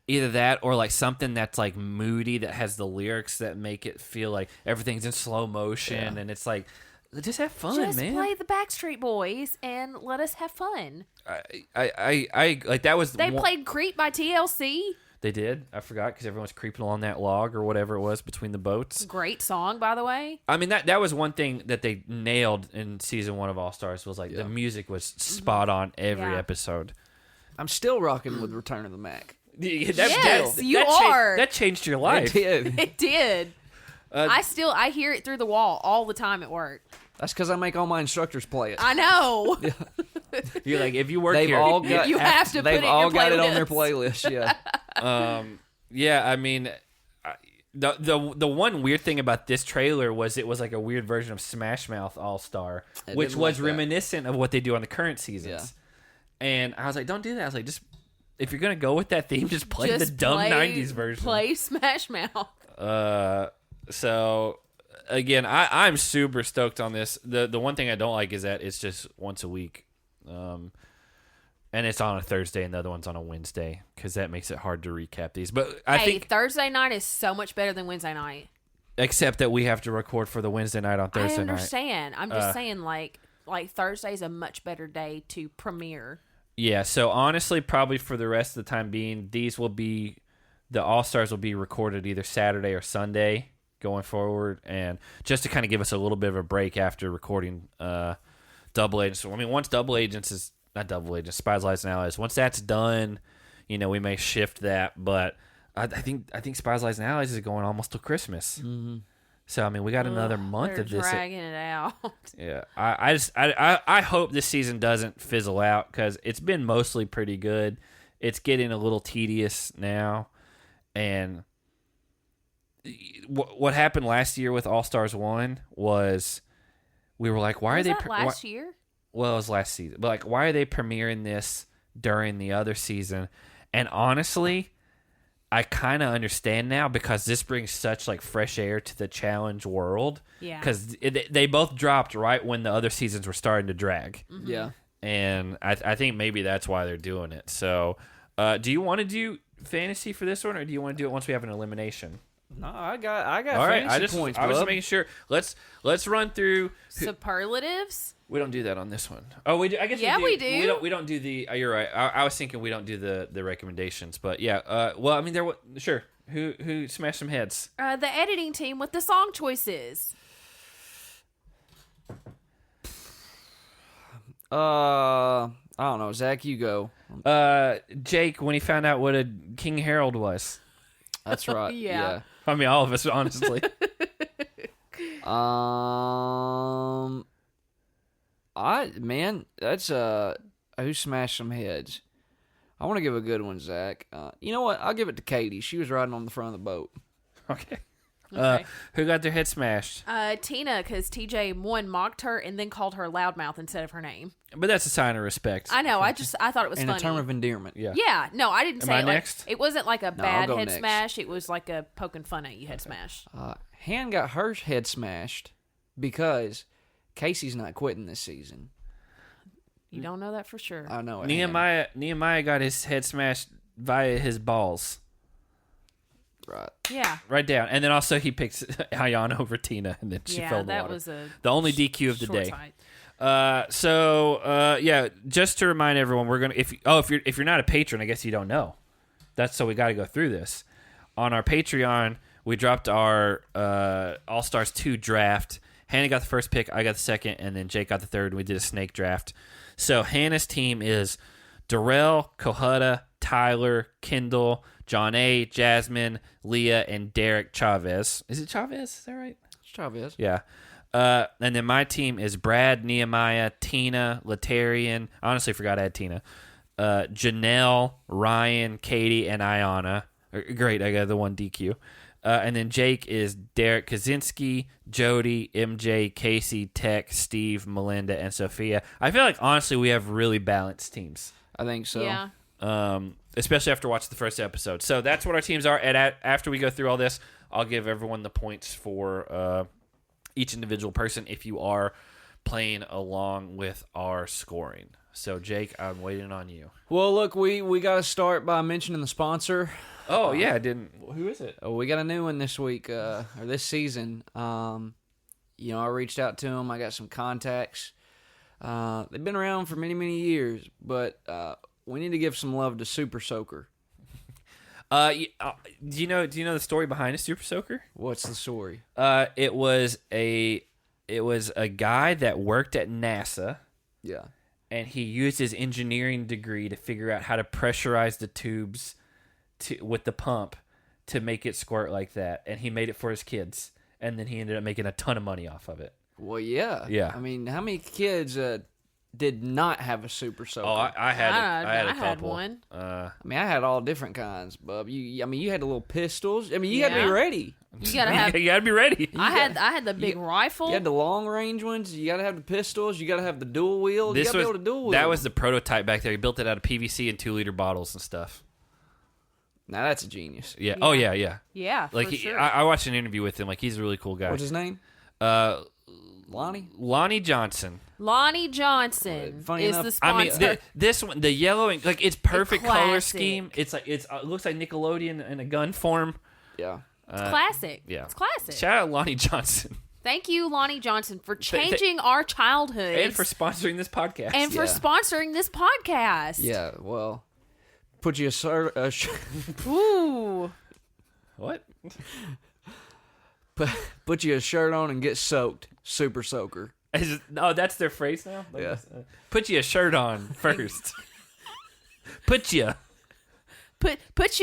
either that or like something that's like moody that has the lyrics that make it feel like everything's in slow motion, and it's like, just have fun, just man. Just play the Backstreet Boys and let us have fun. I like that was they played Creep by TLC. They did. I forgot because everyone was creeping along that log or whatever it was between the boats. Great song, by the way. I mean, that was one thing that they nailed in season 1 of All Stars was like the music was spot on every episode. I'm still rocking with Return of the Mac. Yes, you are. That changed your life. It did. It did. I hear it through the wall all the time at work. That's because I make all my instructors play it. I know. You're like, if you work they've here, all got, you have to put it in your playlist. They've all got it on their playlist, yeah. Yeah, I mean, the one weird thing about this trailer was it was like a weird version of Smash Mouth All-Star, which was reminiscent of what they do on the current seasons. Yeah. And I was like, don't do that. I was like, just if you're going to go with that theme, just play the dumb 90s version. Play Smash Mouth. So again, I'm super stoked on this. The one thing I don't like is that it's just once a week. And it's on a Thursday and the other one's on a Wednesday because that makes it hard to recap these. But I think Thursday night is so much better than Wednesday night. Except that we have to record for the Wednesday night on Thursday night. I understand. I'm just saying like Thursday's a much better day to premiere. Yeah, so honestly, probably for the rest of the time being, the All-Stars will be recorded either Saturday or Sunday going forward, and just to kind of give us a little bit of a break after recording Double Agents. I mean, once Spies, Lies, and Allies, once that's done, we may shift that, but I think Spies, Lies, and Allies is going almost till Christmas. Mm-hmm. So, I mean, we got another month of this. Dragging it out. Yeah. I hope this season doesn't fizzle out because it's been mostly pretty good. It's getting a little tedious now. And what happened last year with All Stars 1 was we were like, why are they... last year? Well, it was last season. But, like, why are they premiering this during the other season? And honestly... I kind of understand now because this brings such like fresh air to the challenge world. Yeah. Because they both dropped right when the other seasons were starting to drag. Mm-hmm. Yeah. And I think maybe that's why they're doing it. So, do you want to do fantasy for this one, or do you want to do it once we have an elimination? No, I got all right, fantasy points. I was just making sure. Let's run through superlatives. We don't do that on this one. Oh, we do. I guess we do. We don't do the. You're right. I was thinking we don't do the recommendations, but yeah. Well, I mean, sure. Who smashed some heads? The editing team with the song choices. I don't know. Zach, you go. Jake, when he found out what a King Harold was. That's right. Yeah. I mean, all of us, honestly. That's who smashed some heads. I want to give a good one, Zach. You know what? I'll give it to Katie. She was riding on the front of the boat. Okay. Who got their head smashed? Tina, because TJ mocked her and then called her loudmouth instead of her name. But that's a sign of respect. I know. I thought it was funny. In a term of endearment. Yeah. Yeah. No, I didn't say Am I it next? It wasn't like a bad head next. smash. It was like a poking fun at you head smash. Han got her head smashed because Casey's not quitting this season. You don't know that for sure. I know it. Nehemiah got his head smashed via his balls. Right. Yeah. Right down. And then also he picks Ayana over Tina, and then she fell in the water. That was the only DQ of the day. Sight. Yeah, just to remind everyone, we're gonna if you're not a patron, I guess you don't know. So we got to go through this. On our Patreon, we dropped our All Stars 2 draft. Hannah got the first pick, I got the second, and then Jake got the third, and we did a snake draft. So Hannah's team is Darrell, Kohutta, Tyler, Kendall, John A., Jasmine, Leah, and Derek Chavez. Is it Chavez? Is that right? It's Chavez. Yeah. And then my team is Brad, Nehemiah, Tina, Latarian. I honestly forgot to add Tina. Janelle, Ryan, Katie, and Ayana. Great, I got the one DQ. And then Jake is Derek Kaczynski, Jody, MJ, Casey, Tech, Steve, Melinda, and Sophia. I feel like, honestly, we have really balanced teams. I think so. Yeah. Especially after watching the first episode. So that's what our teams are. And after we go through all this, I'll give everyone the points for each individual person if you are playing along with our scoring. So, Jake, I'm waiting on you. Well, look, we got to start by mentioning the sponsor. Oh, yeah, I didn't. Who is it? Oh, we got a new one this week, or this season. I reached out to them. I got some contacts. They've been around for many, many years, but we need to give some love to Super Soaker. Do you know the story behind a Super Soaker? What's the story? It was a guy that worked at NASA. Yeah. And he used his engineering degree to figure out how to pressurize the tubes with the pump to make it squirt like that. And he made it for his kids. And then he ended up making a ton of money off of it. Well, yeah. Yeah. I mean, how many kids did not have a Super Soaker? Oh, I had a couple. had one. I had all different kinds, bub. You had the little pistols. I mean, you had to be ready. You gotta have. You gotta be ready. I had the big rifle. You had the long range ones. You gotta have the pistols. You gotta have the dual wheel. You gotta be able to dual wheel. That was the prototype back there. He built it out of PVC and 2-liter bottles and stuff. Now that's a genius. Yeah. Oh yeah. Yeah. Like sure. I watched an interview with him. Like he's a really cool guy. What's his name? Lonnie Johnson. Lonnie Johnson Funny is enough, the sponsor. I mean, this one, the yellow, and like it's perfect color classic. scheme. It's like it looks like Nickelodeon in a gun form. Yeah. It's classic. Yeah, It's classic. Shout out Lonnie Johnson. Thank you, Lonnie Johnson, for changing our childhood and for sponsoring this podcast. And for sponsoring this podcast. Yeah. Well, put you a Ooh. What? Put you a shirt on and get soaked. Super Soaker. Oh, that's their phrase now? Yeah. Put you a shirt on first. Put your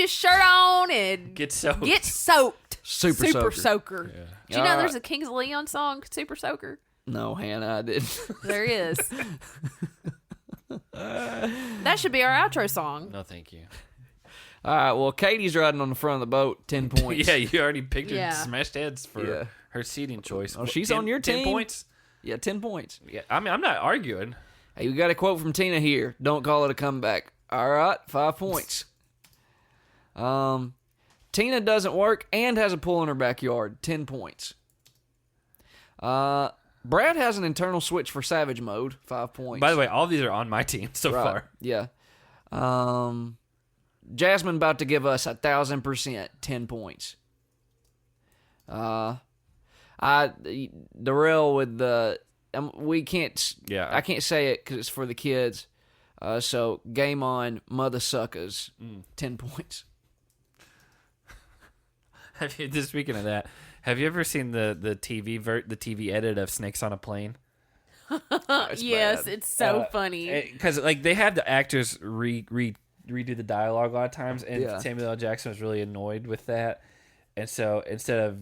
shirt on and get soaked. Get soaked. Super Soaker. Yeah. Do you know there's a Kings of Leon song, Super Soaker? No, Hannah, I didn't. There is. That should be our outro song. No, thank you. All right, well, Katie's riding on the front of the boat, 10 points. Yeah, you already picked her smashed heads for Yeah. her seating choice. Oh, she's on your team. 10 points? Yeah, 10 points. Yeah, I mean, I'm not arguing. Hey, we got a quote from Tina here. Don't call it a comeback. All right, 5 points. Tina doesn't work and has a pool in her backyard. 10 points. Brad has an internal switch for Savage Mode. 5 points. By the way, all these are on my team so far. Yeah. Jasmine about to give us 1,000%. 10 points. Darrell with the we can't. Yeah. I can't say it because it's for the kids. So game on, mother suckers. 10 points. Have you? Just speaking of that, have you ever seen the TV edit of Snakes on a Plane? Yes, bad. it's so funny. Because like they have the actors redo the dialogue a lot of times, and Yeah. Samuel L. Jackson was really annoyed with that, and so instead of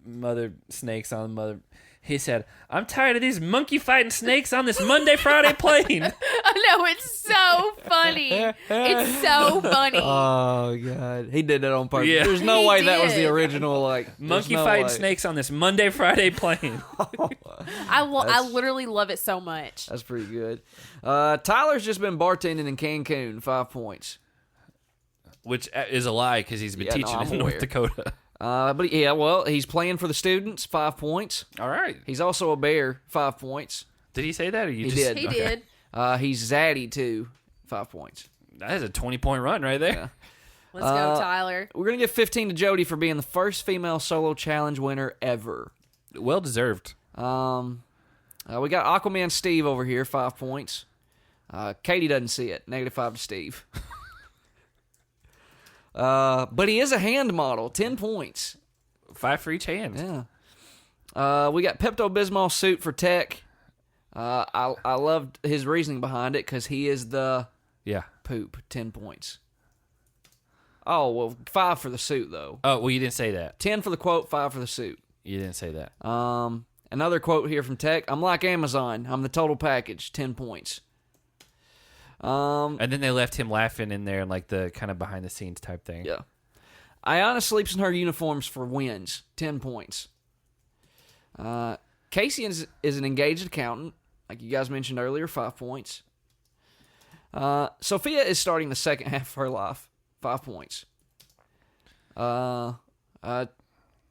mother snakes on mother, he said, "I'm tired of these monkey fighting snakes on this Monday Friday plane." I know, it's so funny. It's so funny. Oh god, he did that on purpose. Yeah. There's no He way that was the did. original. Like Monkey there's no fighting way. snakes on this Monday Friday plane. I literally love it so much. That's pretty good. Tyler's just been bartending in Cancun. 5 points. Which is a lie because he's been Yeah, no, teaching I'm in North aware. Dakota. But yeah, well, he's playing for the students. 5 points. All right. He's also a bear. 5 points. Did he say that, or you He just did. He okay. did. He's zaddy too. 5 points. That is a 20-point run right there. Yeah. Let's go, Tyler. We're gonna give 15 to Jody for being the first female solo challenge winner ever. Well deserved. We got Aquaman Steve over here. 5 points. Katie doesn't see it. -5 to Steve. But he is a hand model. 10 points. 5 for each hand. Yeah. We got Pepto-Bismol suit for Tech. I loved his reasoning behind it because he is the Yeah. poop. 10 points. Oh, well, 5 for the suit, though. Oh, well, you didn't say that. 10 for the quote, 5 for the suit. You didn't say that. Another quote here from Tech. I'm like Amazon. I'm the total package. 10 points. And then they left him laughing in there and like the kind of behind the scenes type thing. Yeah. Ayana sleeps in her uniforms for wins. 10 points. Casey is an engaged accountant, like you guys mentioned earlier. 5 points. Sophia is starting the second half of her life. 5 points.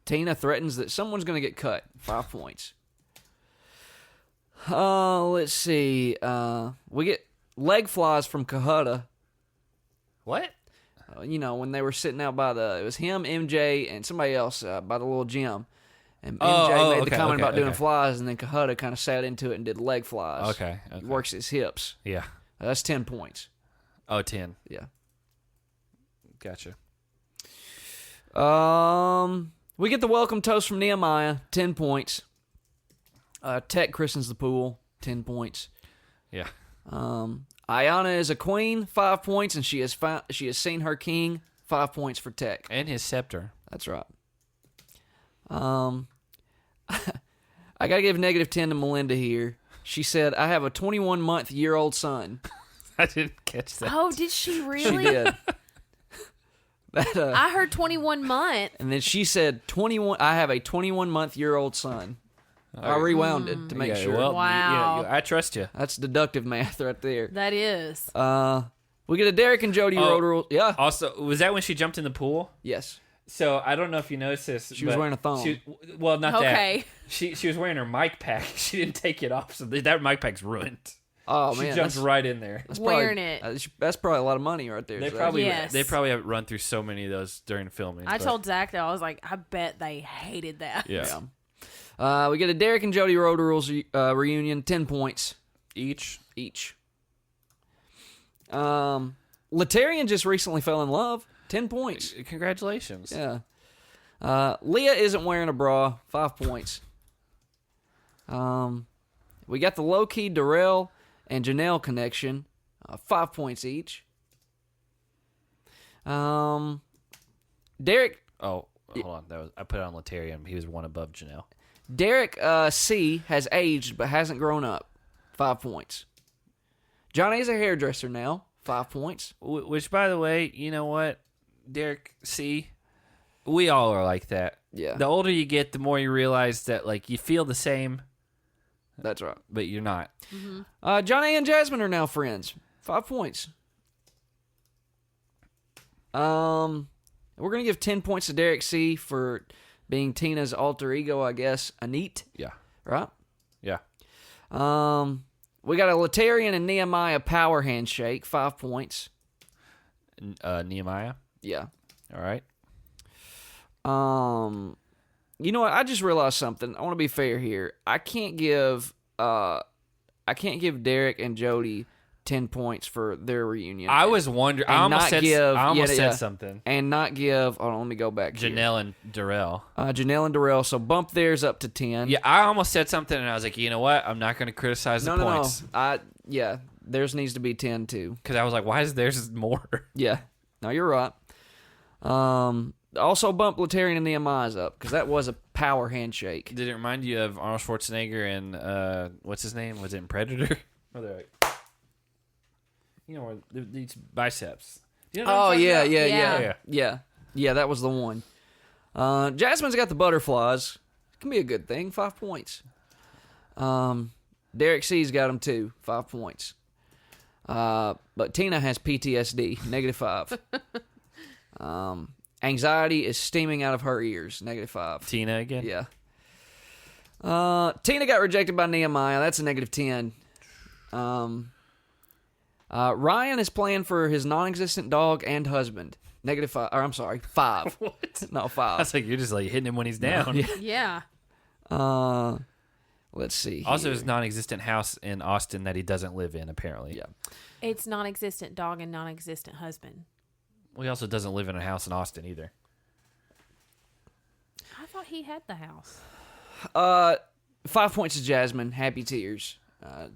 Tina threatens that someone's going to get cut. 5 points. Let's see. We get leg flies from Cohutta. What? When they were sitting out it was him, MJ, and somebody else by the little gym. And MJ made the comment about doing flies, and then Cohutta kind of sat into it and did leg flies. Okay. He works his hips. Yeah. That's 10 points. Oh, 10. Yeah. Gotcha. We get the welcome toast from Nehemiah, 10 points. Tech christens the pool, 10 points. Yeah. Ayanna is a queen, 5 points, and she has seen her king, 5 points for Tech. And his scepter. That's right. I gotta give -10 to Melinda here. She said, "I have a 21-month-year-old son." I didn't catch that. Oh, did she really? She did. I heard 21 month. And then she said, 21. I have a 21-month-year-old son. I rewound it to make sure. Well, wow. I trust you. That's deductive math right there. That is. We get a Derek and Jody road rule. Yeah. Also, was that when she jumped in the pool? Yes. So I don't know if you noticed this. She was wearing a thong. Well, not Okay. that. She was wearing her mic pack. She didn't take it off, so that mic pack's ruined. Oh She man, jumped right in there. Wearing it. That's probably a lot of money right there. They Zach. probably Yes. have run through so many of those during filming. I told Zach that I was like, I bet they hated that. Yeah. We get a Derek and Jody road rules reunion, 10 points Each. Latarian just recently fell in love, 10 points. Congratulations. Yeah. Leah isn't wearing a bra, 5 points. We got the low-key Darrell and Janelle connection, 5 points each. Derek. Oh, hold on. I put it on Latarian. He was one above Janelle. Derek C has aged but hasn't grown up, 5 points. Johnny's a hairdresser now, 5 points. Which, by the way, you know what, Derek C, we all are like that. Yeah. The older you get, the more you realize that you feel the same. That's right. But you're not. Mm-hmm. Johnny and Jasmine are now friends, 5 points. We're gonna give 10 points to Derek C for being Tina's alter ego, I guess. Anit. Yeah. Right? Yeah. We got a Latarian and Nehemiah power handshake, 5 points. Nehemiah. Yeah. All right. You know what? I just realized something. I want to be fair here. I can't give Derek and Jody 10 points for their reunion. I was wondering. I almost said something. And not give. Hold on, let me go back. Janelle and Darrell. Janelle and Darrell. So bump theirs up to 10. Yeah, I almost said something, and I was like, you know what? I'm not going to criticize the points. No. Theirs needs to be 10 too. Because I was like, why is theirs more? Yeah. No, you're right. Also bump Latarian and Nehemiah's up because that was a power handshake. Did it remind you of Arnold Schwarzenegger and what's his name? Was it in Predator? Where they're like, where these biceps. You know what I'm talking about? Yeah, that was the one. Jasmine's got the butterflies. Can be a good thing. 5 points. Derek C's got them too. 5 points. But Tina has PTSD. -5. Anxiety is steaming out of her ears. -5. Tina again? Yeah. Tina got rejected by Nehemiah. That's a -10. Ryan is playing for his non-existent dog and husband. -5. Or I'm sorry, 5. What? No, 5. I was like, you're just hitting him when he's down. Yeah. Let's see. Also, his non-existent house in Austin that he doesn't live in, apparently. Yeah. It's non-existent dog and non-existent husband. Well, he also doesn't live in a house in Austin either. I thought he had the house. 5 points to Jasmine. Happy tears.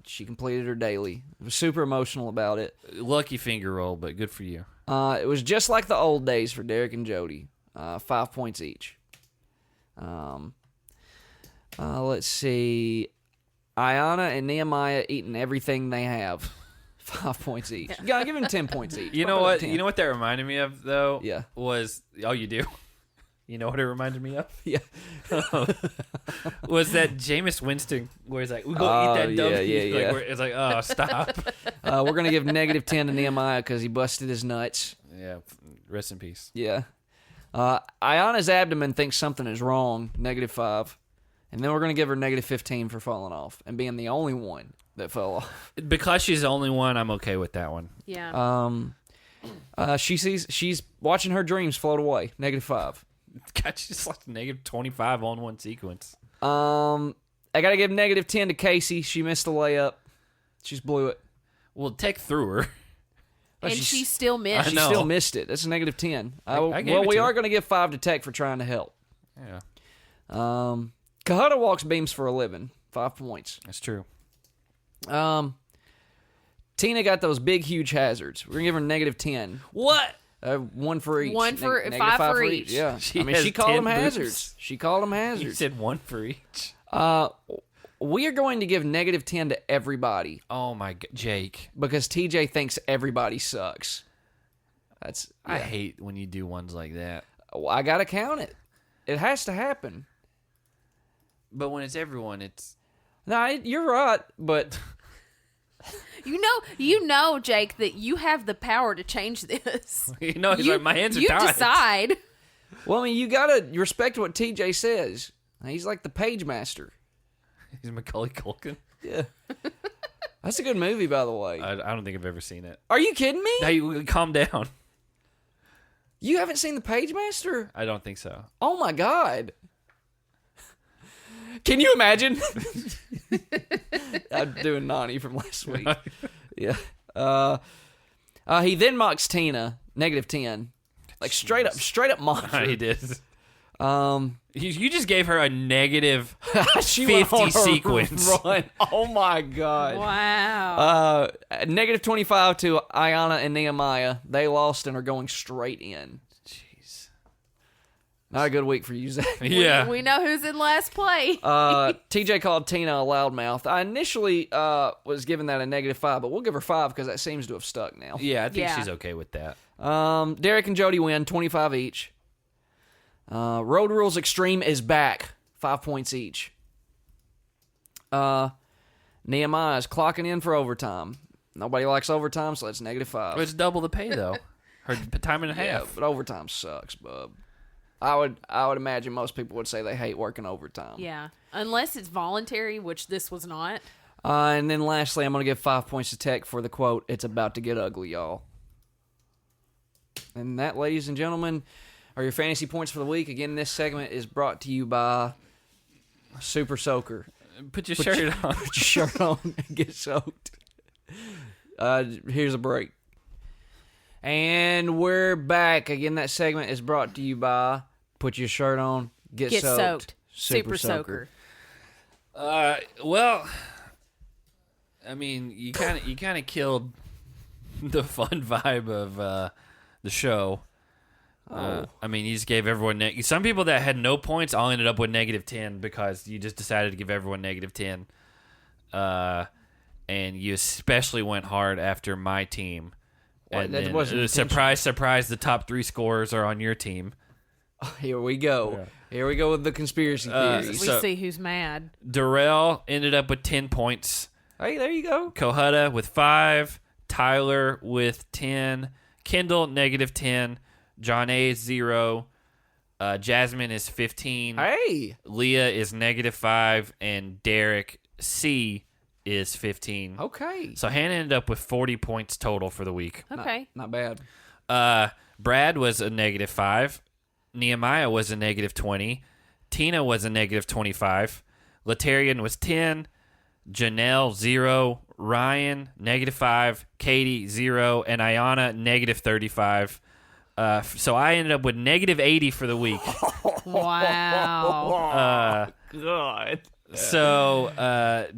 She completed her daily. Was super emotional about it. Lucky finger roll, but good for you. It was just like the old days for Derek and Jody. 5 points each. Let's see. Ayanna and Nehemiah eating everything they have. 5 points each. You gotta give him 10 points each. You know what? You know what that reminded me of, though? Yeah. Was, oh, you do? You know what it reminded me of? Yeah. Was that Jameis Winston, where he's like, we go eat that dog. Yeah. Where it's like, oh, stop. We're going to give -10 to Nehemiah because he busted his nuts. Yeah, rest in peace. Yeah. Ayana's abdomen thinks something is wrong, -5. And then we're going to give her -15 for falling off and being the only one that fell off. Because she's the only one, I'm okay with that one. Yeah. She's watching her dreams float away, -5. God, she just lost -25 on one sequence. I got to give -10 to Cassie. She missed the layup. She's blew it. Well, Tech threw her. And she still missed. She still missed it. That's a -10. We are going to give 5 to Tech for trying to help. Yeah. Kahutta walks beams for a living. 5 points. That's true. Tina got those big, huge hazards. We're going to give her -10. What? 1 for each. One for five for each. Yeah. She she called 10 them boobs. hazards. She called them hazards. You said 1 for each. We are going to give -10 to everybody Oh my God, Jake. because TJ thinks everybody sucks. I hate when you do ones like that. Well, I got to count it. It has to happen. But when it's everyone, it's... No, you're right, but... You know, Jake, that you have the power to change this. He's like, my hands are you tied. You decide. Well, I mean, you got to respect what TJ says. He's like the page master. He's Macaulay Culkin. Yeah. That's a good movie, by the way. I don't think I've ever seen it. Are you kidding me? Hey, calm down. You haven't seen the page master? I don't think so. Oh, my God. Can you imagine? I'm doing Nani from last week. Yeah. He then mocks Tina, -10. Like straight up mocked her. He did. You just gave her a she 50 sequence. Run. Oh my God. Wow. -25 to Ayana and Nehemiah. They lost and are going straight in. Jeez. Not a good week for you, Zach. Yeah. We know who's in last place. TJ called Tina a loudmouth. I initially was giving that a -5, but we'll give her 5 because that seems to have stuck now. Yeah, I think she's okay with that. Derek and Jody win 25 each. Road Rules Extreme is back, 5 points each. Nehemiah is clocking in for overtime. Nobody likes overtime, so that's -5. It's double the pay though. Her time and a half. Yeah, but overtime sucks, bub. I would imagine most people would say they hate working overtime. Yeah, unless it's voluntary, which this was not. And then lastly, I'm going to give 5 points to Tech for the quote, "It's about to get ugly, y'all." And that, ladies and gentlemen, are your fantasy points for the week. Again, this segment is brought to you by Super Soaker. Put your shirt on. Put your shirt on and get soaked. Here's a break. And we're back. Again, that segment is brought to you by Put Your Shirt On, Get Soaked. Super Soaker. Well, I mean, you kind of killed the fun vibe of the show. I mean, you just gave everyone... some people that had no points all ended up with -10 because you just decided to give everyone -10. And you especially went hard after my team. And that then, wasn't surprise, surprise, the top 3 scorers are on your team. Here we go. Yeah. Here we go with the conspiracy theories. We see who's mad. Darrell ended up with 10 points. Hey, there you go. Kahutta with 5. Tyler with 10. Kendall, -10. John A is 0. Jasmine is 15. Hey. Leah is -5. And Derek C is 15. Okay. So Hannah ended up with 40 points total for the week. Okay. Not bad. Brad was a -5. Nehemiah was a -20. Tina was a -25. Latarian was 10. Janelle, 0. Ryan, -5. Katie, 0. And Ayana, -35. So I ended up with -80 for the week. Wow. God. So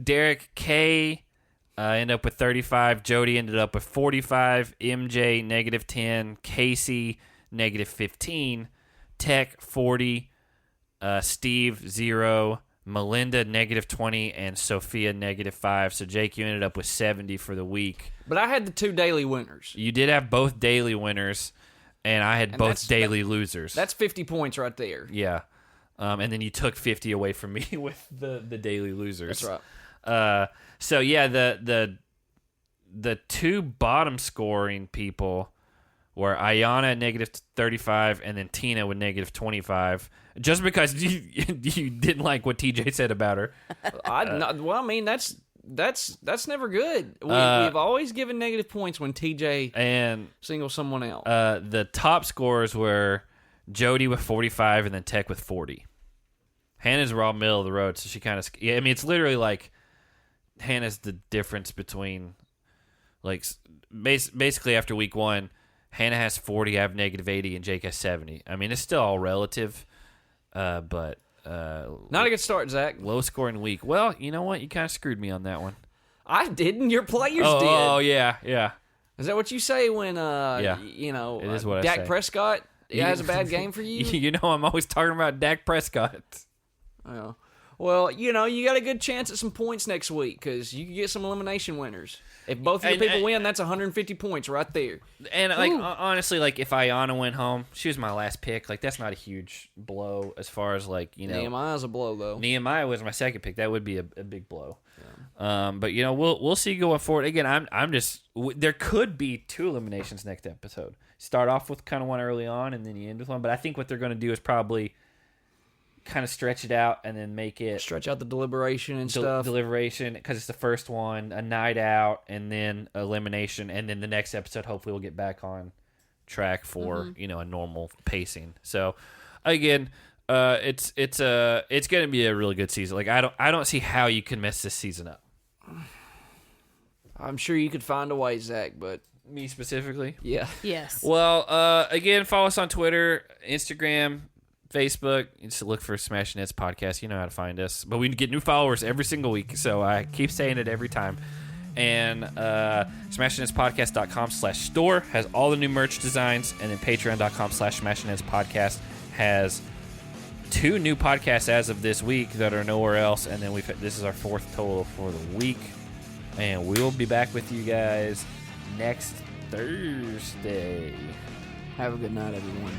Derek K ended up with 35. Jody ended up with 45. MJ, -10. Casey, -15. Tech, 40. Steve, 0. Melinda, -20. And Sophia, -5. So Jake, you ended up with 70 for the week. But I had the 2 daily winners. You did have both daily winners. And I had both daily losers. That's 50 points right there. Yeah. And then you took 50 away from me with the daily losers. That's right. So yeah, the 2 bottom scoring people where Ayanna negative 35 and then Tina with negative 25. Just because you didn't like what TJ said about her. That's never good. We've always given negative points when TJ and singles someone else. The top scores were Jody with 45 and then Tech with 40. Hannah's raw middle of the road, so she kind of... Yeah, I mean, it's literally like Hannah's the difference between... Like, basically after week 1, Hannah has 40, I have negative 80, and Jake has 70. I mean, it's still all relative, but... Not a good start, Zach. Low scoring week. Well, you know what? You kind of screwed me on that one. I didn't. Your players did. Oh, yeah. Is that what you say when, yeah. it is what I Dak say. Prescott has a bad game for you? You know I'm always talking about Dak Prescott. Yeah. Well, you got a good chance at some points next week because you can get some elimination winners. If both of your people win, that's 150 points right there. And honestly, like if Ayanna went home, she was my last pick. Like that's not a huge blow as far as like Nehemiah's a blow though. Nehemiah was my second pick. That would be a big blow. Yeah. But we'll see going forward. Again, I'm just there could be 2 eliminations next episode. Start off with kind of one early on, and then you end with one. But I think what they're going to do is probably kind of stretch it out and then make it stretch out the deliberation and stuff. Deliberation because it's the first one, a night out, and then elimination, and then the next episode hopefully we'll get back on track for a normal pacing. So again, it's going to be a really good season. Like I don't see how you can mess this season up. I'm sure you could find a way, Zach, but me specifically, yeah, yes. Well, again, follow us on Twitter, Instagram, Facebook. You just look for Smashing Heads Podcast. You know how to find us. But we get new followers every single week, so I keep saying it every time. And SmashingHeadsPodcast.com/store has all the new merch designs, and then Patreon.com/SmashingHeadsPodcast has 2 new podcasts as of this week that are nowhere else, and then this is our 4th total for the week. And we will be back with you guys next Thursday. Have a good night, everyone.